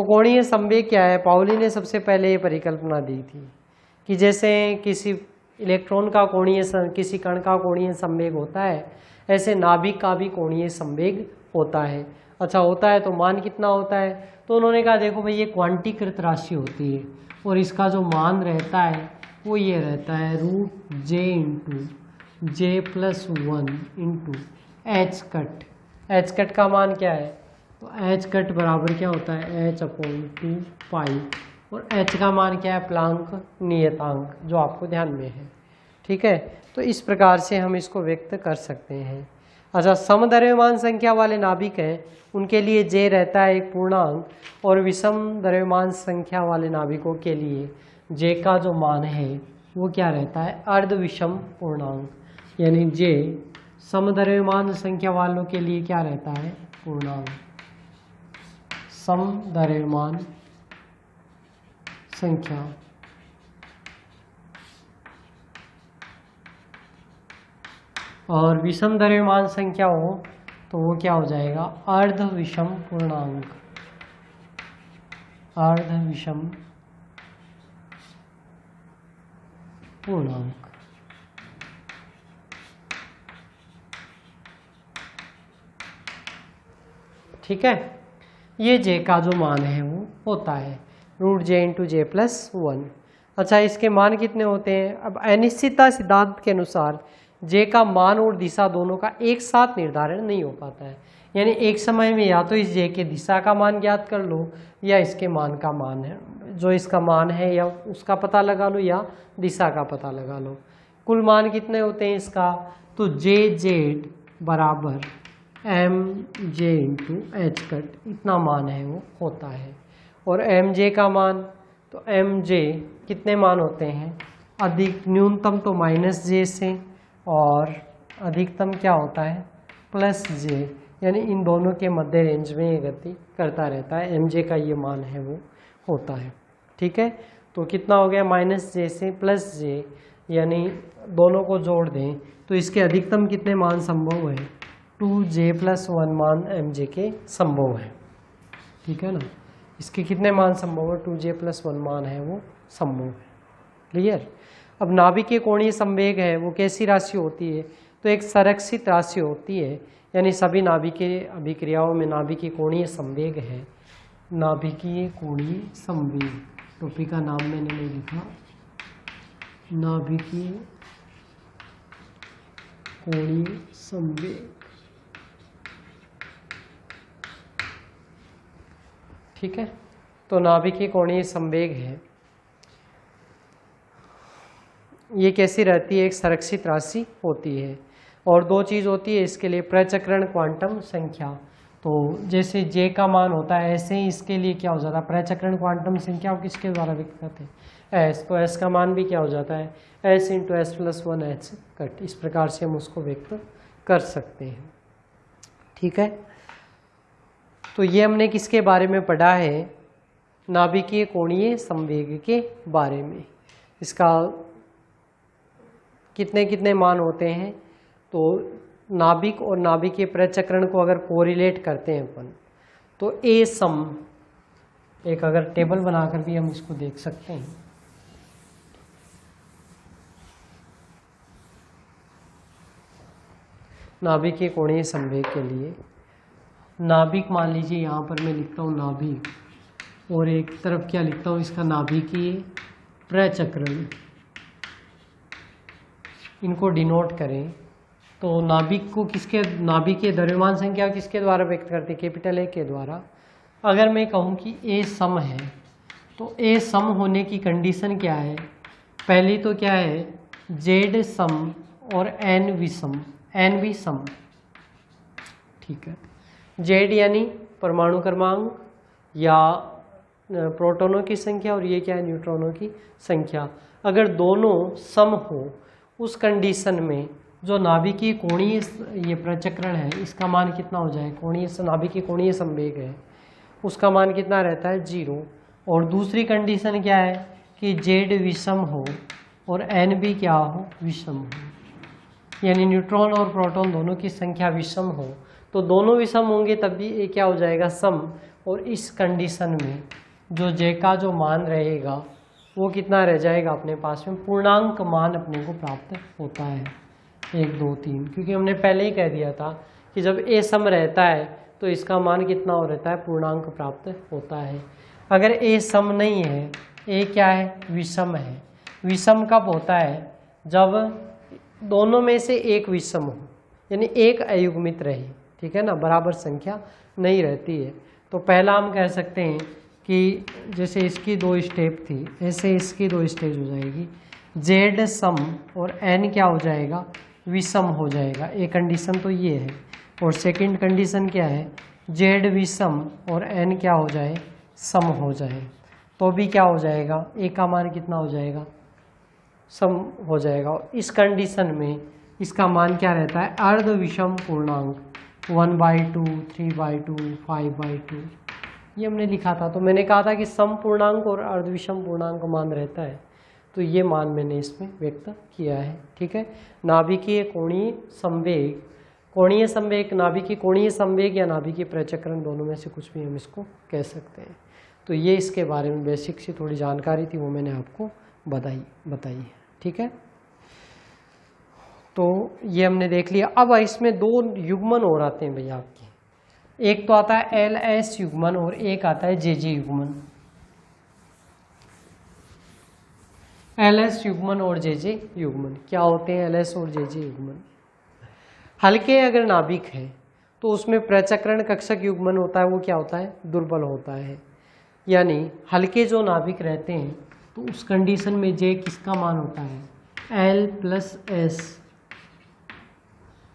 तो कोणीय संवेग क्या है? पाउली ने सबसे पहले ये परिकल्पना दी थी कि जैसे किसी इलेक्ट्रॉन का किसी कण का कोणीय संवेग होता है, ऐसे नाभिक का भी कोणीय संवेग होता है। अच्छा, होता है तो मान कितना होता है? तो उन्होंने कहा देखो भाई, ये क्वांटीकृत राशि होती है और इसका जो मान रहता है वो ये रहता है √J+1 into H cut. H cut का मान क्या है? तो एच कट बराबर क्या होता है? h/2π। और h का मान क्या है? प्लांक नियतांक, जो आपको ध्यान में है। ठीक है, तो इस प्रकार से हम इसको व्यक्त कर सकते हैं। अच्छा, समद्रव्यमान संख्या वाले नाभिक हैं, उनके लिए j रहता है एक पूर्णांक, और विषम द्रव्यमान संख्या वाले नाभिकों के लिए j का जो मान है वो क्या रहता है? अर्ध विषम पूर्णांक। यानी j समद्रव्यमान संख्या वालों के लिए क्या रहता है? पूर्णांक। समद्रव्यमान संख्या और विषम द्रव्यमान संख्या हो तो वो क्या हो जाएगा? अर्ध विषम पूर्णांक। अर्ध विषम पूर्णांक। ठीक है, ये j का जो मान है वो होता है √J×J+1। अच्छा, इसके मान कितने होते हैं? अब अनिश्चितता सिद्धांत के अनुसार j का मान और दिशा दोनों का एक साथ निर्धारण नहीं हो पाता है। यानी एक समय में या तो इस j के दिशा का मान ज्ञात कर लो या इसके मान का मान है, जो इसका मान है या उसका पता लगा लो या दिशा का पता लगा लो। कुल मान कितने होते हैं इसका? तो JZ बराबर mj इंटू एच कट, इतना मान है वो होता है। और mj का मान, तो mj कितने मान होते हैं? न्यूनतम तो -j से और अधिकतम क्या होता है? +j। यानी इन दोनों के मध्य रेंज में ये गति करता रहता है। mj का ये मान है वो होता है। ठीक है, तो कितना हो गया? -j से +j, यानी दोनों को जोड़ दें तो इसके अधिकतम कितने मान संभव है? 2j+1 मान mj के संभव है। ठीक है ना, इसके कितने मान संभव है? 2j+1 मान है वो संभव है। क्लियर? अब नाभिक के कोणीय संवेग है वो कैसी राशि होती है? तो एक संरक्षित राशि होती है। यानी सभी नाभिकीय अभिक्रियाओं में नाभिकीय कोणीय संवेग है। नाभिकीय कोणीय संवेग, टॉपिक का नाम मैंने नहीं लिखा, नाभिकीय कोणीय संवेग। ठीक है, तो नाभिकीय कोणीय संवेग है, ये कैसी रहती है? एक संरक्षित राशि होती है। और दो चीज़ होती है इसके लिए, प्रचक्रण क्वांटम संख्या। तो जैसे j का मान होता है ऐसे ही इसके लिए क्या हो जाता है? प्रचक्रण क्वांटम संख्या को किसके द्वारा व्यक्त करते हैं? s। तो s का मान भी क्या हो जाता है? s×s+1h cut. इस प्रकार से हम उसको व्यक्त कर सकते हैं। ठीक है, तो ये हमने किसके बारे में पढ़ा है? नाभिकीय कोणीय संवेग के बारे में। इसका कितने कितने मान होते हैं? तो नाभिक और नाभिकीय प्रचक्रण को अगर कोरिलेट करते हैं अपन, तो ए सम, एक अगर टेबल बनाकर भी हम इसको देख सकते हैं। नाभिकीय कोणीय संवेग के लिए नाभिक मान लीजिए, यहाँ पर मैं लिखता हूँ नाभिक, और एक तरफ क्या लिखता हूँ? इसका नाभिकीय प्रचक्रण। इनको डिनोट करें तो नाभिक को किसके, नाभिकीय द्रव्यमान संख्या किसके द्वारा व्यक्त करते हैं? कैपिटल ए के द्वारा। अगर मैं कहूँ कि ए सम है, तो ए सम होने की कंडीशन क्या है? पहली तो क्या है? जेड सम और एन विषम, एन भी सम। ठीक है, जेड यानी परमाणु क्रमांक या प्रोटॉनों की संख्या, और ये क्या है? न्यूट्रॉनों की संख्या। अगर दोनों सम हो उस कंडीशन में जो नाभिकीय कोणीय ये प्रचक्रण है, इसका मान कितना हो जाए? कोणीय नाभिकीय कोणीय संवेग है, उसका मान कितना रहता है? 0। और दूसरी कंडीशन क्या है? कि जेड विषम हो और एन भी क्या हो? विषम हो। यानी न्यूट्रॉन और प्रोटॉन दोनों की संख्या विषम हो, तो दोनों विषम होंगे तब भी ये क्या हो जाएगा? सम। और इस कंडीशन में जो जे का जो मान रहेगा वो कितना रह जाएगा अपने पास में, पूर्णांक मान अपने को प्राप्त होता है 1 2 3, क्योंकि हमने पहले ही कह दिया था कि जब ए सम रहता है तो इसका मान कितना हो रहता है, पूर्णांक प्राप्त होता है। अगर ए सम नहीं है, ए क्या है, विषम है। विषम कब होता है, जब दोनों में से एक विषम हो, यानी एक अयुग्मित रहे, ठीक है ना, बराबर संख्या नहीं रहती है। तो पहला हम कह सकते हैं कि जैसे इसकी 2 स्टेप थी, ऐसे इसकी 2 स्टेज हो जाएगी, जेड सम और एन क्या हो जाएगा, विषम हो जाएगा। एक कंडीशन तो ये है, और सेकंड कंडीशन क्या है, जेड विषम और एन क्या हो जाए, सम हो जाए, तो भी क्या हो जाएगा, ए का मान कितना हो जाएगा, सम हो जाएगा। और इस कंडीशन में इसका मान क्या रहता है, अर्ध विषम पूर्णांक 1/2, 3/2, 5/2, ये हमने लिखा था। तो मैंने कहा था कि सम पूर्णांक और अर्ध विषम पूर्णांक मान रहता है, तो ये मान मैंने इसमें व्यक्त किया है, ठीक है। नाभिकीय कोणीय संवेग, कोणीय संवेग, नाभिकीय कोणीय संवेग या नाभिकीय प्रचक्रण, दोनों में से कुछ भी हम इसको कह सकते हैं। तो ये इसके बारे में बेसिक सी थोड़ी जानकारी थी, वो मैंने आपको बताई है, ठीक है। तो ये हमने देख लिया। अब इसमें 2 युग्मन और आते हैं भैया आपके, एक तो आता है LS युग्मन और एक आता है JJ युग्मन। LS युग्मन और JJ युग्मन क्या होते हैं, LS और JJ युग्मन। हल्के अगर नाभिक है तो उसमें प्रचक्रण कक्षक युग्मन होता है, वो क्या होता है, दुर्बल होता है। यानी हल्के जो नाभिक रहते हैं तो उस कंडीशन में J किसका मान होता है, L + S।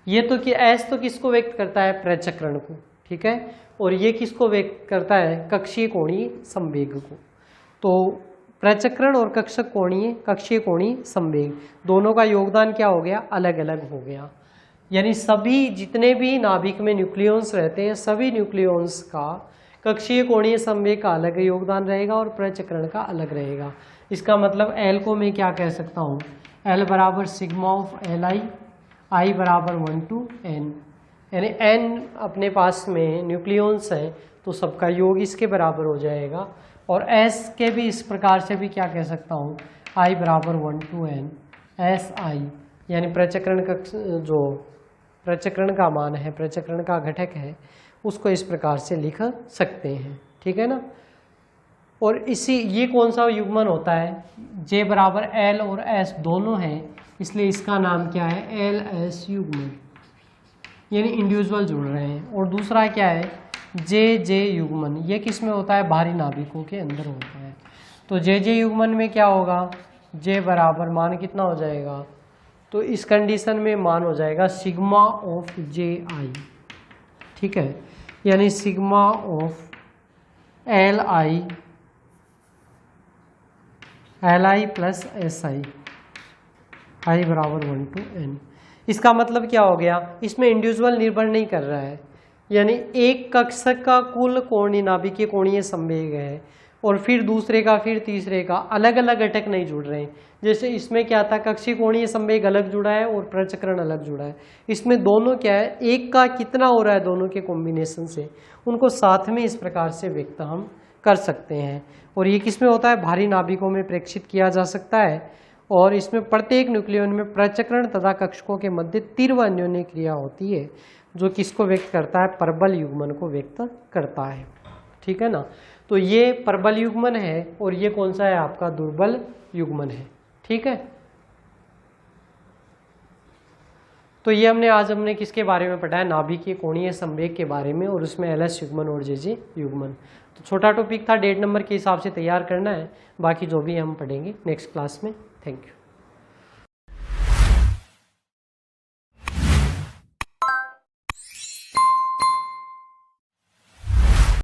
ये तो कि S तो किसको व्यक्त करता है, प्रचक्रण को, ठीक है, और ये किसको व्यक्त करता है, कक्षीय कोणीय संवेग को। तो प्रचक्रण और कक्षीय कोणीय संवेग दोनों का योगदान क्या हो गया, अलग अलग हो गया। यानी सभी जितने भी नाभिक में न्यूक्लियॉन्स रहते हैं, सभी न्यूक्लियॉन्स का कक्षीय कोणीय संवेग का अलग योगदान रहेगा और प्रचक्रण का अलग रहेगा। इसका मतलब L को मैं क्या कह सकता हूँ, L = sigma of Li, I = 1 to n, यानी n अपने पास में न्यूक्लियॉन्स हैं तो सबका योग इसके बराबर हो जाएगा। और S के भी इस प्रकार से भी क्या कह सकता हूँ, I = 1 to n Si, यानी प्रचक्रण कक्ष जो प्रचक्रण का मान है, प्रचक्रण का घटक है, उसको इस प्रकार से लिख सकते हैं, ठीक है ना। और इसी ये कौन सा युग्मन होता है, J = L और S दोनों हैं, इसलिए इसका नाम क्या है, LS युग्मन, यानी इंडिविजुअल जुड़ रहे हैं। और दूसरा क्या है, JJ युग्मन, ये किस में होता है, भारी नाभिकों के अंदर होता है। तो JJ युग्मन में क्या होगा, J बराबर मान कितना हो जाएगा, तो इस कंडीशन में मान हो जाएगा सिग्मा ऑफ JI, ठीक है, यानी sigma of LI + SI, I = 1 to n। इसका मतलब क्या हो गया, इसमें इंडिविजुअल निर्भर नहीं कर रहा है, यानी एक कक्षक का कुल कोणीय नाभिकीय कोणीय संवेग है और फिर दूसरे का, फिर तीसरे का, अलग अलग घटक नहीं जुड़ रहे हैं। जैसे इसमें क्या था, कक्षीय कोणीय संवेग अलग जुड़ा है और प्रचक्रण अलग जुड़ा है। इसमें दोनों क्या है, एक का कितना हो रहा है दोनों के कॉम्बिनेशन से, उनको साथ में इस प्रकार से व्यक्त हम कर सकते हैं। और ये किस में होता है, भारी नाभिकों में प्रेक्षित किया जा सकता है। और इसमें प्रत्येक न्यूक्लियन में प्रचक्रण तथा कक्षकों के मध्य तीव्र अन्योन्य क्रिया होती है, जो किसको व्यक्त करता है, परबल युग्मन को व्यक्त करता है, ठीक है ना। तो ये परबल युग्मन है और ये कौन सा है आपका, दुर्बल युग्मन है, ठीक है। तो ये आज हमने किसके बारे में पढ़ा है, नाभिकीय कोणीय संवेग के बारे में, और उसमें LS युग्मन और JJ युग्मन। तो छोटा टॉपिक था, डेट नंबर के हिसाब से तैयार करना है, बाकी जो भी हम पढ़ेंगे नेक्स्ट क्लास में। Thank you.